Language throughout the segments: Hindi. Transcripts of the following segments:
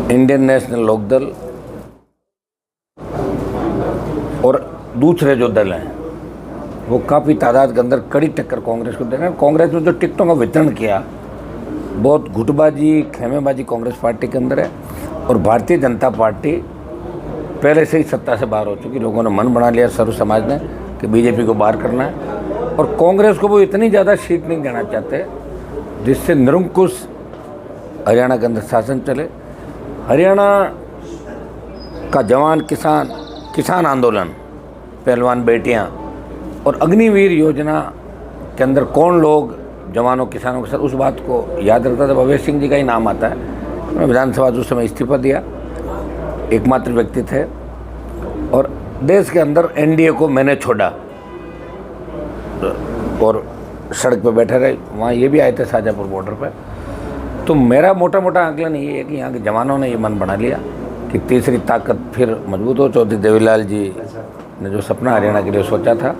इंडियन नेशनल लोकदल और दूसरे जो दल हैं वो काफ़ी तादाद के अंदर कड़ी टक्कर कांग्रेस को दे रहे हैं। कांग्रेस ने जो टिकटों का वितरण किया, बहुत गुटबाजी, खेमेबाजी कांग्रेस पार्टी के अंदर है। और भारतीय जनता पार्टी पहले से ही सत्ता से बाहर हो चुकी। लोगों ने मन बना लिया, सर्व समाज ने, कि बीजेपी को बाहर करना है। और कांग्रेस को वो इतनी ज़्यादा सीट नहीं देना चाहते जिससे निरंकुश हरियाणा के अंदर शासन चले। हरियाणा का जवान किसान आंदोलन, पहलवान बेटियां और अग्निवीर योजना के अंदर कौन लोग जवानों किसानों के साथ, उस बात को याद रखता था। अवैध सिंह जी का ही नाम आता है। उन्होंने विधानसभा उस समय इस्तीफा दिया, एकमात्र व्यक्ति थे। और देश के अंदर एनडीए को मैंने छोड़ा और सड़क पे बैठे रहे। वहाँ ये भी आए थे शाजापुर बॉर्डर पे। तो मेरा मोटा मोटा आंकलन ये है कि यहाँ के जवानों ने ये मन बना लिया कि तीसरी ताकत फिर मजबूत हो। चौधरी देवीलाल जी ने जो सपना हरियाणा के लिए सोचा था,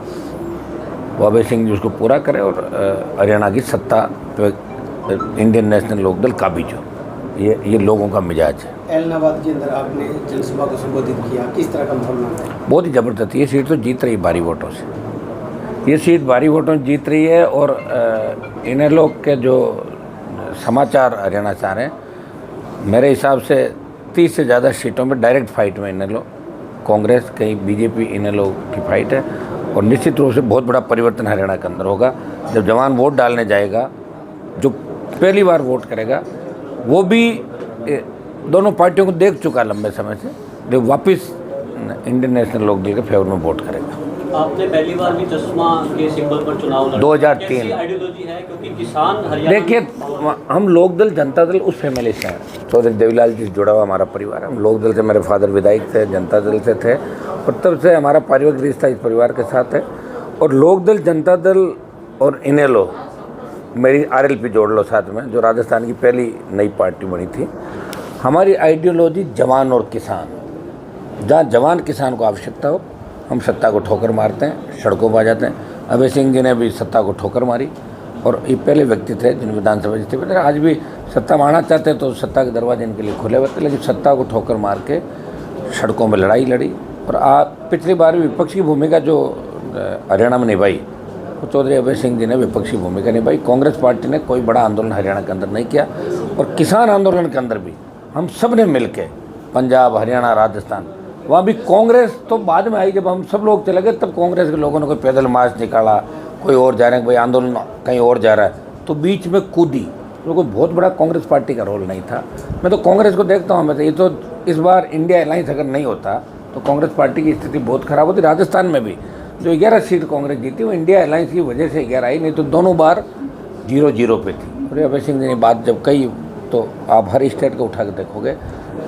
वो अभय सिंह जी उसको पूरा करें और हरियाणा की सत्ता पे इंडियन नेशनल लोकदल काबिज हो। ये लोगों का मिजाज है। एलनाबाद के अंदर आपने जनसभा को संबोधित किया, किस तरह का माहौल है? बहुत ही ज़बरदस्त। ये सीट तो जीत रही है भारी वोटों से। ये सीट भारी वोटों से जीत रही है। और इन्हें लोग के जो समाचार हरियाणा से आ रहे हैं, मेरे हिसाब से 30 से ज़्यादा सीटों में डायरेक्ट फाइट में इन्हें लोग, कांग्रेस कहीं बीजेपी, इन्हें लोग की फाइट है। और निश्चित रूप से बहुत बड़ा परिवर्तन हरियाणा के अंदर होगा। जब जवान वोट डालने जाएगा, जो पहली बार वोट करेगा, वो भी दोनों पार्टियों को देख चुका लंबे समय से, जो वापस इंडियन नेशनल लोकदल के फेवर में वोट करेगा। आपने पहली बार भी चश्मा के सिंबल पर चुनाव लड़ा। 2003 आइडियोलॉजी है, क्योंकि किसान हरियाणा। देखिए, हम लोकदल जनता दल उस फैमिली से हैं। चौधरी देवीलाल जी से जुड़ा हुआ हमारा परिवार है। हम लोकदल से, मेरे फादर विधायक थे, जनता दल से थे, और तब से हमारा पारिवारिक रिश्ता इस परिवार के साथ है। और लोकदल, जनता दल और इनेलो, मेरी आरएलपी जोड़ लो साथ में, जो राजस्थान की पहली नई पार्टी बनी थी। हमारी आइडियोलॉजी जवान और किसान, जहाँ जवान किसान को आवश्यकता हो, हम सत्ता को ठोकर मारते हैं, सड़कों पर आ जाते हैं। अभय सिंह जी ने भी सत्ता को ठोकर मारी और ये पहले व्यक्ति थे जिन विधानसभा इस्तीफे थे। आज भी सत्ता मारना चाहते तो सत्ता के दरवाजे इनके लिए खुले हुए थे, लेकिन सत्ता को ठोकर मार के सड़कों में लड़ाई लड़ी। और पिछली बार भी विपक्षी भूमिका जो हरियाणा में निभाई, तो चौधरी अभय सिंह जी ने विपक्षी भूमिका निभाई। कांग्रेस पार्टी ने कोई बड़ा आंदोलन हरियाणा के अंदर नहीं किया। और किसान आंदोलन के अंदर भी हम सब ने मिल के, पंजाब, हरियाणा, राजस्थान, वहाँ भी कांग्रेस तो बाद में आई। जब हम सब लोग चले गए, तब कांग्रेस के लोगों ने कोई पैदल मार्च निकाला, कोई और जा रहे हैं, कोई आंदोलन कहीं और जा रहा है, तो बीच में कूदी। तो कोई बहुत बड़ा कांग्रेस पार्टी का रोल नहीं था। मैं तो कांग्रेस को देखता हूँ, मैं तो ये तो इस बार इंडिया अलायंस अगर नहीं होता तो कांग्रेस पार्टी की स्थिति बहुत खराब होती। राजस्थान में भी जो 11 सीट कांग्रेस जीती, वो इंडिया अलायंस की वजह से 11 आई, नहीं तो दोनों बार 0-0 पे थी। और अभय सिंह जी ने बात जब कही, तो आप हर स्टेट को उठा के देखोगे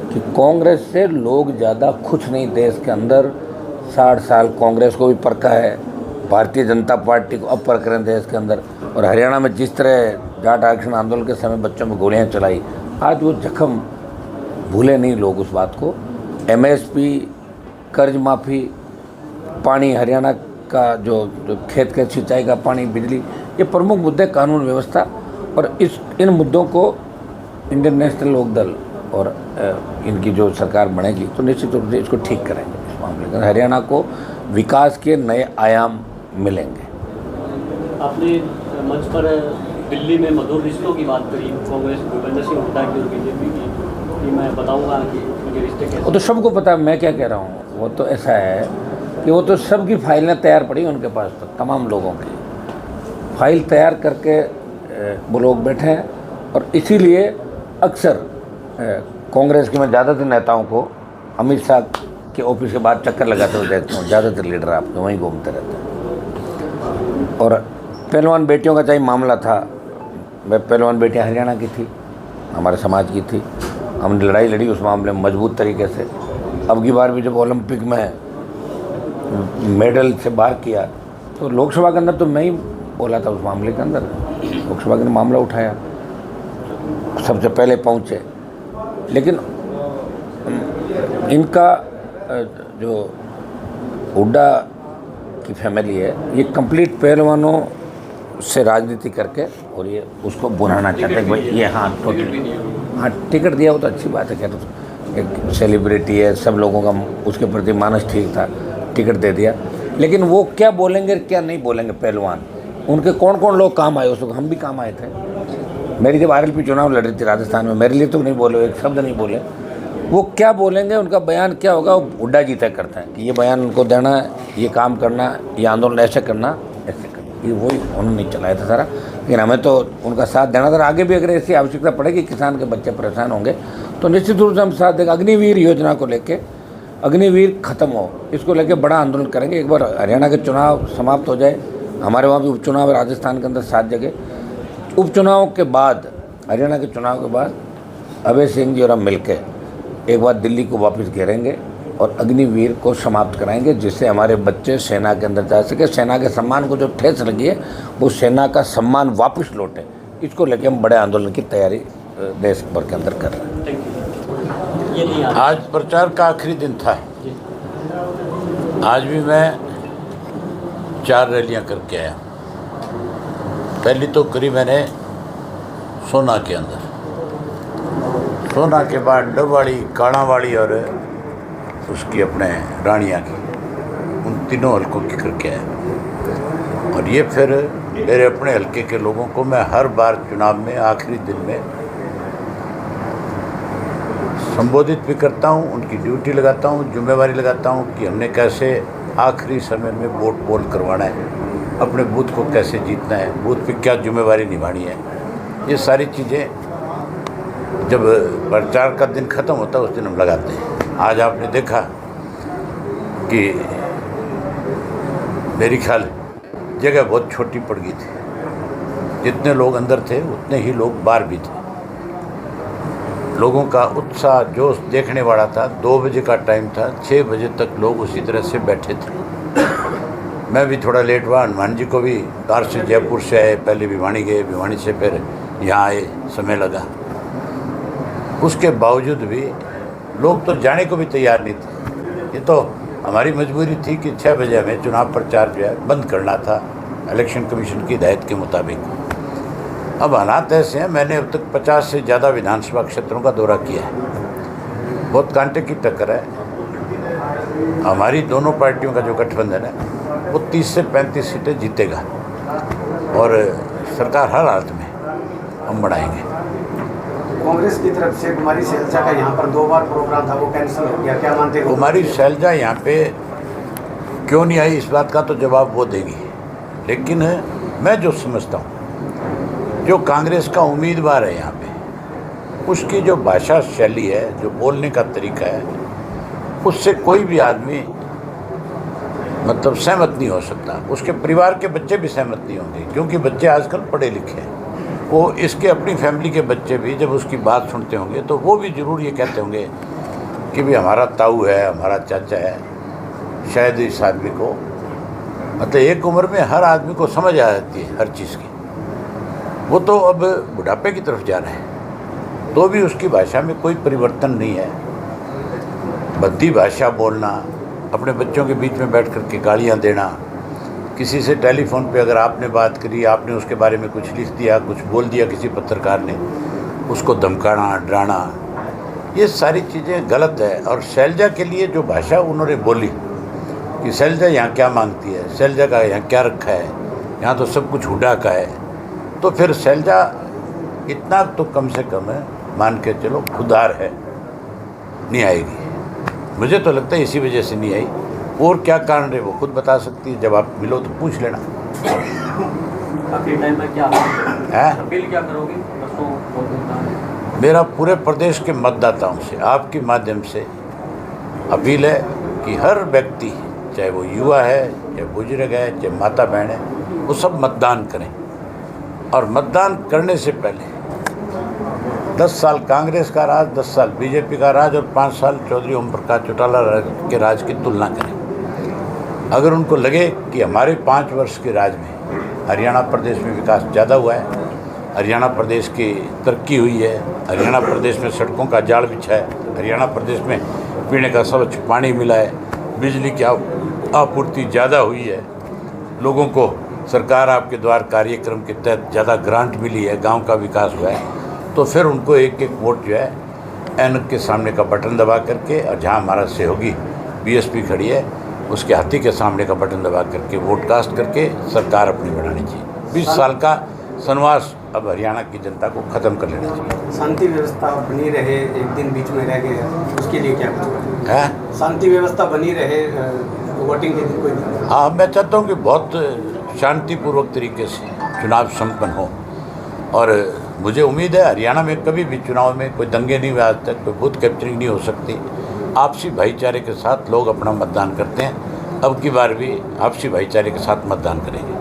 कि कांग्रेस से लोग ज़्यादा खुश नहीं देश के अंदर। 60 साल कांग्रेस को भी परखा है, भारतीय जनता पार्टी को अब परख रहे हैं देश के अंदर। और हरियाणा में जिस तरह जाट आरक्षण आंदोलन के समय बच्चों में गोलियां चलाई, आज वो जख्म भूले नहीं लोग उस बात को। एमएसपी, कर्ज माफ़ी, पानी, हरियाणा का जो खेत के सिंचाई का पानी, बिजली, ये प्रमुख मुद्दे, कानून व्यवस्था। और इन मुद्दों को इंडियन नेशनल लोकदल और इनकी जो सरकार बनेगी तो निश्चित रूप से इसको ठीक करेंगे। इस मामले में हरियाणा को विकास के नए आयाम मिलेंगे। आपने मंच पर दिल्ली में मधुर रिश्तों की बात करी, कांग्रेस, भूपेंद्र सिंह हुड्डा की और बीजेपी की, कि मैं बताऊंगा कि उनके रिश्ते कैसे। वो तो सबको पता है मैं क्या कह रहा हूँ। वो तो ऐसा है कि वो तो सबकी फाइलें तैयार पड़ी उनके पास, तो तमाम लोगों की फाइल तैयार करके वो लोग बैठे हैं। और इसीलिए अक्सर कांग्रेस के, मैं ज़्यादातर नेताओं को अमित शाह के ऑफिस के बाद चक्कर लगाते हुए देखता हूँ। ज़्यादातर लीडर आपके वहीं घूमते रहते हैं। और पहलवान बेटियों का चाहे मामला था, मैं पहलवान बेटियाँ हरियाणा की थी, हमारे समाज की थी, हमने लड़ाई लड़ी उस मामले में मजबूत तरीके से। अब की बार भी जब ओलंपिक में मेडल से बाहर किया, तो लोकसभा के अंदर तो मैं ही बोला था उस मामले के अंदर। लोकसभा के अंदर मामला उठाया, सबसे पहले पहुँचे। लेकिन इनका जो हुड्डा की फैमिली है, ये कंप्लीट पहलवानों से राजनीति करके और ये उसको बुलाना चाहते हैं भाई ये हाँ टोटल हाँ टिकट दिया हो तो अच्छी बात है। क्या तो एक सेलिब्रिटी है, सब लोगों का उसके प्रति मानस ठीक था, टिकट दे दिया। लेकिन वो क्या बोलेंगे क्या नहीं बोलेंगे पहलवान, उनके कौन कौन लोग काम आए उस वक्त, हम भी काम आए थे। मेरी जब RLP चुनाव लड़ रही थी राजस्थान में, मेरे लिए तो नहीं बोले, एक शब्द नहीं बोले। वो क्या बोलेंगे, उनका बयान क्या होगा, वो हुड्डा जी तय करते हैं कि ये बयान उनको देना है, ये काम करना, ये आंदोलन ऐसे करना, ऐसे करना। ये वही उन्होंने चलाया था सारा। लेकिन हमें तो उनका साथ देना था। आगे भी अगर ऐसी आवश्यकता पड़ेगी, किसान के बच्चे परेशान होंगे तो निश्चित रूप से हम साथ देंगे। अग्निवीर योजना को लेके, अग्निवीर खत्म हो, इसको लेके बड़ा आंदोलन करेंगे। एक बार हरियाणा के चुनाव समाप्त हो जाए, हमारे वहाँ भी उपचुनाव, राजस्थान के अंदर 7 जगह उपचुनाव के बाद, हरियाणा के चुनाव के बाद अभय सिंह जी और हम मिलकर एक बार दिल्ली को वापस घेरेंगे और अग्निवीर को समाप्त कराएंगे, जिससे हमारे बच्चे सेना के अंदर जा सके। सेना के सम्मान को जो ठेस लगी है, वो सेना का सम्मान वापस लौटे। इसको लेकर हम बड़े आंदोलन की तैयारी देश भर के अंदर कर रहे हैं। आज प्रचार का आखिरी दिन था। आज भी मैं 4 रैलियां करके आया। पहली तो करी मैंने सोना के अंदर, सोना के बाद डबवाड़ी, काणावाड़ी और उसकी अपने रानिया की, उन तीनों हलकों की करके आया। और ये फिर मेरे अपने हलके के लोगों को मैं हर बार चुनाव में आखिरी दिन में संबोधित भी करता हूँ, उनकी ड्यूटी लगाता हूँ, जिम्मेवारी लगाता हूँ कि हमने कैसे आखिरी समय में वोट पोल करवाना है, अपने बूथ को कैसे जीतना है, बूथ पे क्या जिम्मेवारी निभानी है। ये सारी चीज़ें जब प्रचार का दिन ख़त्म होता है उस दिन हम लगाते हैं। आज आपने देखा कि मेरी ख्याल जगह बहुत छोटी पड़ गई थी, जितने लोग अंदर थे उतने ही लोग बाहर भी थे। लोगों का उत्साह जोश देखने वाला था। 2 बजे का टाइम था, 6 बजे तक लोग उसी तरह से बैठे थे। मैं भी थोड़ा लेट हुआ, हनुमान जी को भी कार से जयपुर से आए, पहले भिवानी गए, भिवानी से फिर यहाँ आए, समय लगा। उसके बावजूद भी लोग तो जाने को भी तैयार नहीं थे। ये तो हमारी मजबूरी थी कि 6 बजे हमें चुनाव प्रचार जो है बंद करना था, इलेक्शन कमीशन की हिदायत के मुताबिक। अब हालात ऐसे हैं, मैंने अब तक 50 से ज़्यादा विधानसभा क्षेत्रों का दौरा किया है। बहुत कांटे की टक्कर है। हमारी दोनों पार्टियों का जो गठबंधन है वो 30 से 35 सीटें जीतेगा और सरकार हर हालत में हम बढ़ाएंगे। कांग्रेस की तरफ से कुमारी शैलजा का यहाँ पर 2 बार प्रोग्राम था, वो कैंसिल हो गया, क्या मानते हो? कुमारी शैलजा यहाँ पे क्यों नहीं आई, इस बात का तो जवाब वो देगी। लेकिन मैं जो समझता हूँ, जो कांग्रेस का उम्मीदवार है यहाँ पे, उसकी जो भाषा शैली है, जो बोलने का तरीका है, उससे कोई भी आदमी मतलब सहमत नहीं हो सकता। उसके परिवार के बच्चे भी सहमत नहीं होंगे, क्योंकि बच्चे आजकल पढ़े लिखे हैं। वो इसके अपनी फैमिली के बच्चे भी जब उसकी बात सुनते होंगे तो वो भी ज़रूर ये कहते होंगे कि भी हमारा ताऊ है, हमारा चाचा है। शायद इस आदमी को मतलब एक उम्र में हर आदमी को समझ आ जाती है हर चीज़ की। वो तो अब बुढ़ापे की तरफ जा रहा है, तो भी उसकी भाषा में कोई परिवर्तन नहीं है। भद्दी भाषा बोलना, अपने बच्चों के बीच में बैठ कर के गालियाँ देना, किसी से टेलीफोन पे अगर आपने बात करी, आपने उसके बारे में कुछ लिख दिया, कुछ बोल दिया किसी पत्रकार ने, उसको धमकाना, डराना, ये सारी चीज़ें गलत है। और शैलजा के लिए जो भाषा उन्होंने बोली कि शैलजा यहाँ क्या मांगती है, शैलजा का यहाँ क्या रखा है, यहाँ तो सब कुछ हुड्डा का है, तो फिर शैलजा इतना तो कम से कम है, मान के चलो खुदार है, नहीं आएगी। मुझे तो लगता है इसी वजह से नहीं आई। और क्या कारण है वो खुद बता सकती है, जब आप मिलो तो पूछ लेना। आखिरी टाइम में क्या है अपील क्या करोगे? मेरा पूरे प्रदेश के मतदाताओं से आपके माध्यम से अपील है कि हर व्यक्ति, चाहे वो युवा है, चाहे बुजुर्ग है, चाहे माता बहन है, वो सब मतदान करें। और मतदान करने से पहले 10 साल कांग्रेस का राज, 10 साल बीजेपी का राज और 5 साल चौधरी ओम प्रकाश चौटाला के राज की तुलना करें। अगर उनको लगे कि हमारे 5 वर्ष के राज में हरियाणा प्रदेश में विकास ज़्यादा हुआ है, हरियाणा प्रदेश की तरक्की हुई है, हरियाणा प्रदेश में सड़कों का जाल बिछा है, हरियाणा प्रदेश में पीने का स्वच्छ पानी मिला है, बिजली की आपूर्ति ज़्यादा हुई है, लोगों को सरकार आपके द्वार कार्यक्रम के तहत ज़्यादा ग्रांट मिली है, गांव का विकास हुआ है, तो फिर उनको एक एक वोट जो है ऐनक के सामने का बटन दबा करके, और जहाँ हमारा सहयोगी बीएसपी खड़ी है उसके हाथी के सामने का बटन दबा करके वोट कास्ट करके सरकार अपनी बनानी चाहिए। 20 साल का वनवास अब हरियाणा की जनता को ख़त्म कर लेना चाहिए। शांति व्यवस्था बनी रहे, एक दिन बीच में रह गए, उसके लिए क्या कुछ है? शांति व्यवस्था बनी रहे वोटिंग के दिन कोई नहीं? हाँ, मैं चाहता हूँ कि बहुत शांतिपूर्वक तरीके से चुनाव संपन्न हो, और मुझे उम्मीद है हरियाणा में कभी भी चुनाव में कोई दंगे नहीं हुए आज तक, कोई बूथ कैप्चरिंग नहीं हो सकती। आपसी भाईचारे के साथ लोग अपना मतदान करते हैं। अब की बार भी आपसी भाईचारे के साथ मतदान करेंगे।